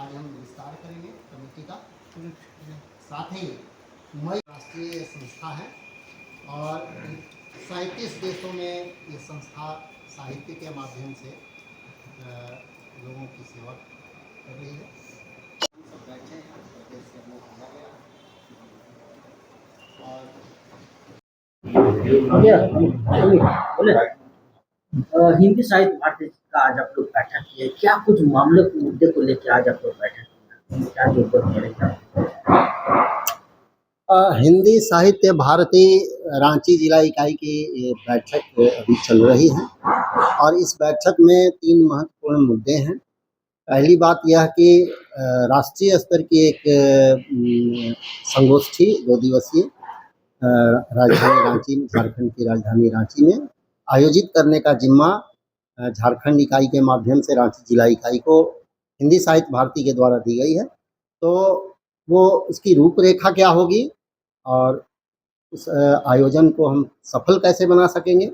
आज हम विस्तार करेंगे कमेटी का। साथ ही मई राष्ट्रीय संस्था है और 37 देशों में ये संस्था साहित्य के माध्यम से लोगों की सेवा कर रही है। हम सब बैठे हैं, प्रदेश से हमें भेजा गया और हिंदी साहित्य भारती का आज आप लोग बैठक किए, क्या कुछ मामले मुद्दे को लेकर आज आप लोग बैठक किए, क्या जरूरत पड़ेगा? हिंदी साहित्य भारती रांची जिला इकाई की बैठक अभी चल रही है और इस बैठक में 3 महत्वपूर्ण मुद्दे हैं। पहली बात यह कि राष्ट्रीय स्तर की एक संगोष्ठी 2 दिवसीय राजधानी रांची में, झारखंड की राजधानी रांची में आयोजित करने का जिम्मा झारखंड इकाई के माध्यम से रांची जिला इकाई को हिंदी साहित्य भारती के द्वारा दी गई है। तो वो उसकी रूपरेखा क्या होगी और उस आयोजन को हम सफल कैसे बना सकेंगे,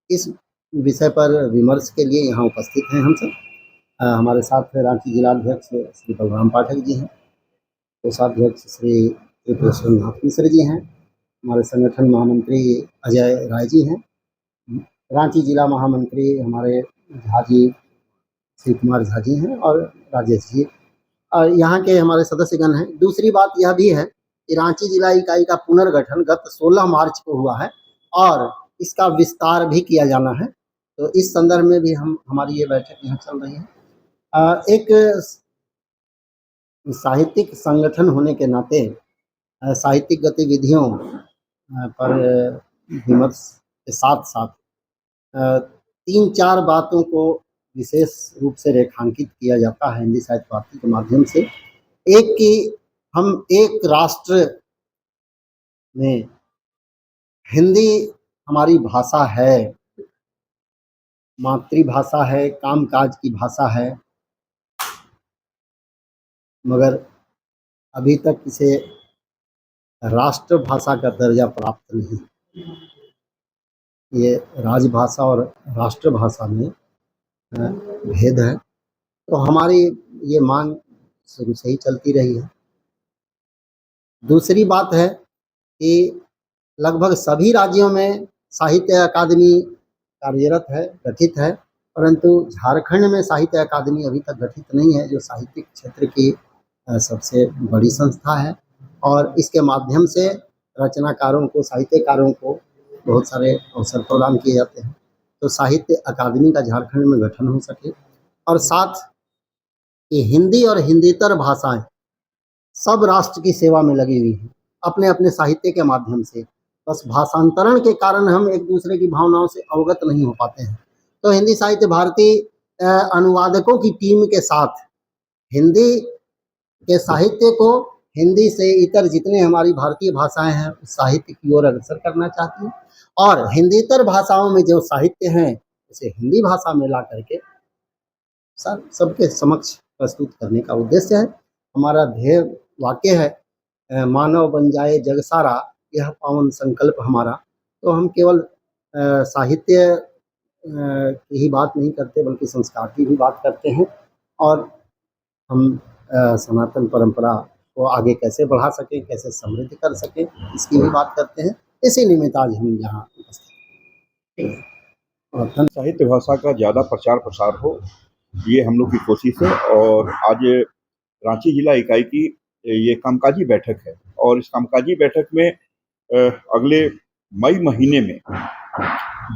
इस विषय पर विमर्श के लिए यहाँ उपस्थित हैं हम सब। हमारे साथ रांची जिलाध्यक्ष श्री बलराम पाठक जी हैं, कोषाध्यक्ष श्री त्रिपुरेश्वर मिश्र जी हैं, हमारे संगठन महामंत्री अजय राय जी हैं, रांची जिला महामंत्री हमारे झा जी श्री कुमार झा जी हैं और राजेश जी और यहाँ के हमारे सदस्यगण हैं। दूसरी बात यह भी है कि रांची जिला इकाई का पुनर्गठन गत 16 मार्च को हुआ है और इसका विस्तार भी किया जाना है। तो इस संदर्भ में भी हमारी ये बैठक यहाँ चल रही है। एक साहित्यिक संगठन होने के नाते साहित्यिक गतिविधियों पर विमर्श के साथ साथ 3-4 बातों को विशेष रूप से रेखांकित किया जाता है हिंदी साहित्य भारती के माध्यम से। एक कि हम एक राष्ट्र में हिंदी हमारी भाषा है, मातृभाषा है, कामकाज की भाषा है, मगर अभी तक इसे राष्ट्रभाषा का दर्जा प्राप्त नहीं। ये राजभाषा और राष्ट्रभाषा में भेद है। तो हमारी ये मांग शुरू से ही चलती रही है। दूसरी बात है कि लगभग सभी राज्यों में साहित्य अकादमी कार्यरत है, गठित है, परंतु झारखंड में साहित्य अकादमी अभी तक गठित नहीं है, जो साहित्यिक क्षेत्र की सबसे बड़ी संस्था है और इसके माध्यम से रचनाकारों को, साहित्यकारों को बहुत सारे अवसर प्रदान किए जाते हैं। तो साहित्य अकादमी का झारखंड में गठन हो सके और साथ ये हिंदी और हिंदीतर भाषाएं सब राष्ट्र की सेवा में लगी हुई हैं अपने अपने साहित्य के माध्यम से। बस भाषांतरण के कारण हम एक दूसरे की भावनाओं से अवगत नहीं हो पाते हैं। तो हिंदी साहित्य भारती अनुवादकों की टीम के साथ हिंदी के साहित्य को हिंदी से इतर जितने हमारी भारतीय भाषाएं हैं उस साहित्य की ओर अग्रसर करना चाहती है और हिंदीतर भाषाओं में जो साहित्य हैं उसे हिंदी भाषा में ला करके सबके समक्ष प्रस्तुत करने का उद्देश्य है। हमारा ध्येय वाक्य है मानव बन जाए जग सारा, यह पावन संकल्प हमारा। तो हम केवल साहित्य की ही बात नहीं करते बल्कि संस्कार की भी बात करते हैं और हम सनातन परंपरा को आगे कैसे बढ़ा सकें, कैसे समृद्ध कर सकें, इसकी भी बात करते हैं। इसी निमित्त आज हम यहाँ उपस्थित हैं। साहित्य भाषा का ज़्यादा प्रचार प्रसार हो, ये हम लोग की कोशिश है और आज रांची जिला इकाई की ये कामकाजी बैठक है और इस कामकाजी बैठक में अगले मई महीने में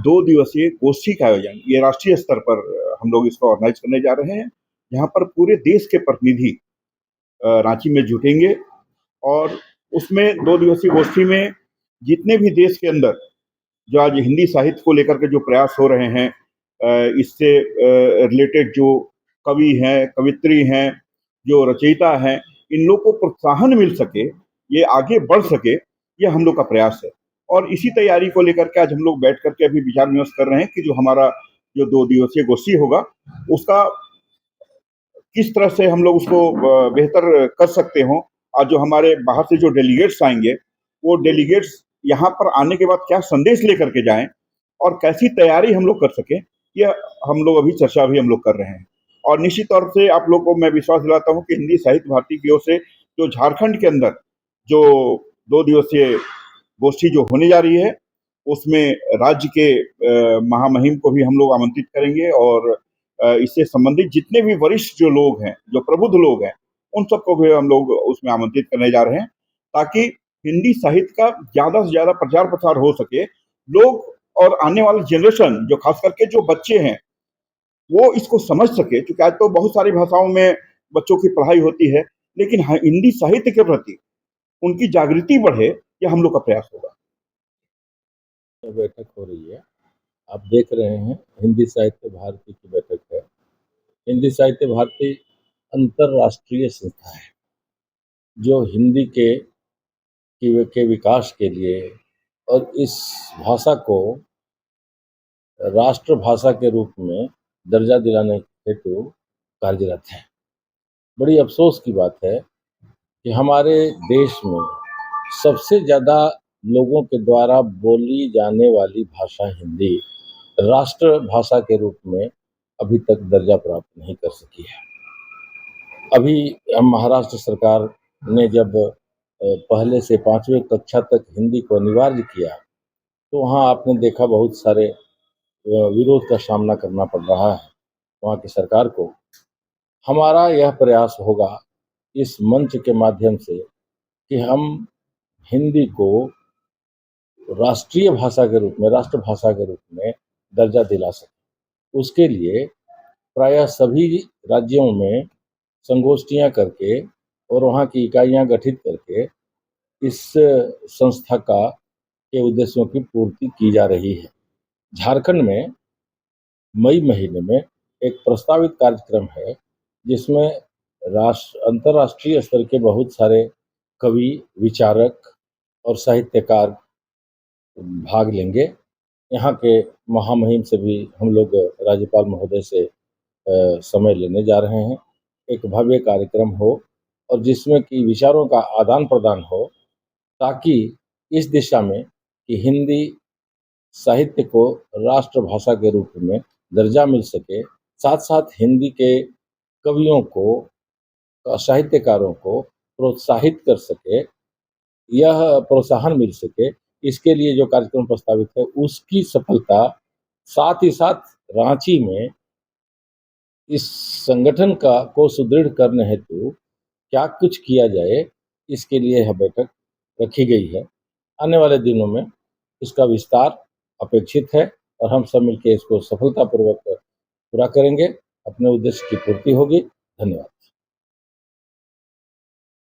2 दिवसीय गोष्ठी का आयोजन, ये राष्ट्रीय स्तर पर हम लोग इसको ऑर्गेनाइज करने जा रहे हैं, जहाँ पर पूरे देश के प्रतिनिधि रांची में जुटेंगे और उसमें 2 दिवसीय गोष्ठी में जितने भी देश के अंदर जो आज हिंदी साहित्य को लेकर के जो प्रयास हो रहे हैं, इससे रिलेटेड जो कवि हैं, कवित्री हैं, जो रचयिता हैं, इन लोग को प्रोत्साहन मिल सके, ये आगे बढ़ सके, ये हम लोग का प्रयास है। और इसी तैयारी को लेकर के आज हम लोग बैठ करके अभी विचार विमर्श कर रहे हैं कि जो हमारा जो 2 दिवसीय गोष्ठी होगा उसका किस तरह से हम लोग उसको बेहतर कर सकते हों और जो हमारे बाहर से जो डेलीगेट्स आएंगे वो डेलीगेट्स यहाँ पर आने के बाद क्या संदेश लेकर के जाएं और कैसी तैयारी हम लोग कर सकें, यह हम लोग अभी चर्चा भी हम लोग कर रहे हैं। और निश्चित तौर से आप लोग को मैं विश्वास दिलाता हूं कि हिंदी साहित्य भारती की ओर से जो झारखंड के अंदर जो 2 दिवसीय गोष्ठी जो होने जा रही है, उसमें राज्य के महामहिम को भी हम लोग आमंत्रित करेंगे और इससे संबंधित जितने भी वरिष्ठ जो लोग हैं, जो प्रबुद्ध लोग हैं, उन सबको भी हम लोग उसमें आमंत्रित करने जा रहे हैं, ताकि हिंदी साहित्य का ज़्यादा से ज़्यादा प्रचार प्रसार हो सके। लोग और आने वाला जनरेशन, जो खास करके जो बच्चे हैं, वो इसको समझ सके, क्योंकि आज तो बहुत सारी भाषाओं में बच्चों की पढ़ाई होती है, लेकिन हिंदी साहित्य के प्रति उनकी जागृति बढ़े, यह हम लोग का प्रयास होगा। बैठक हो रही है, आप देख रहे हैं, हिंदी साहित्य भारती की बैठक है। हिंदी साहित्य भारती अंतर्राष्ट्रीय संस्था है जो हिंदी के विकास के लिए और इस भाषा को राष्ट्रभाषा के रूप में दर्जा दिलाने हेतु कार्यरत है। बड़ी अफसोस की बात है कि हमारे देश में सबसे ज़्यादा लोगों के द्वारा बोली जाने वाली भाषा हिंदी राष्ट्रभाषा के रूप में अभी तक दर्जा प्राप्त नहीं कर सकी है। अभी महाराष्ट्र सरकार ने जब पहले से 5वीं कक्षा तक हिंदी को अनिवार्य किया, तो वहाँ आपने देखा बहुत सारे विरोध का सामना करना पड़ रहा है वहाँ की सरकार को। हमारा यह प्रयास होगा इस मंच के माध्यम से कि हम हिंदी को राष्ट्रीय भाषा के रूप में, राष्ट्रभाषा के रूप में दर्जा दिला सकें। उसके लिए प्रायः सभी राज्यों में संगोष्ठियां करके और वहाँ की इकाइयां गठित करके इस संस्था के उद्देश्यों की पूर्ति की जा रही है। झारखंड में मई महीने में एक प्रस्तावित कार्यक्रम है जिसमें अंतर्राष्ट्रीय स्तर के बहुत सारे कवि, विचारक और साहित्यकार भाग लेंगे। यहाँ के महामहिम से भी हम लोग राज्यपाल महोदय से समय लेने जा रहे हैं। एक भव्य कार्यक्रम हो और जिसमें कि विचारों का आदान प्रदान हो, ताकि इस दिशा में कि हिंदी साहित्य को राष्ट्रभाषा के रूप में दर्जा मिल सके, साथ साथ हिंदी के कवियों को, साहित्यकारों को प्रोत्साहित कर सके, यह प्रोत्साहन मिल सके। इसके लिए जो कार्यक्रम प्रस्तावित है उसकी सफलता, साथ ही साथ रांची में इस संगठन को सुदृढ़ करने हेतु क्या कुछ किया जाए, इसके लिए यह बैठक रखी गई है। आने वाले दिनों में इसका विस्तार अपेक्षित है और हम सब मिलकर इसको सफलतापूर्वक पूरा करेंगे। अपने उद्देश्य की पूर्ति होगी। धन्यवाद।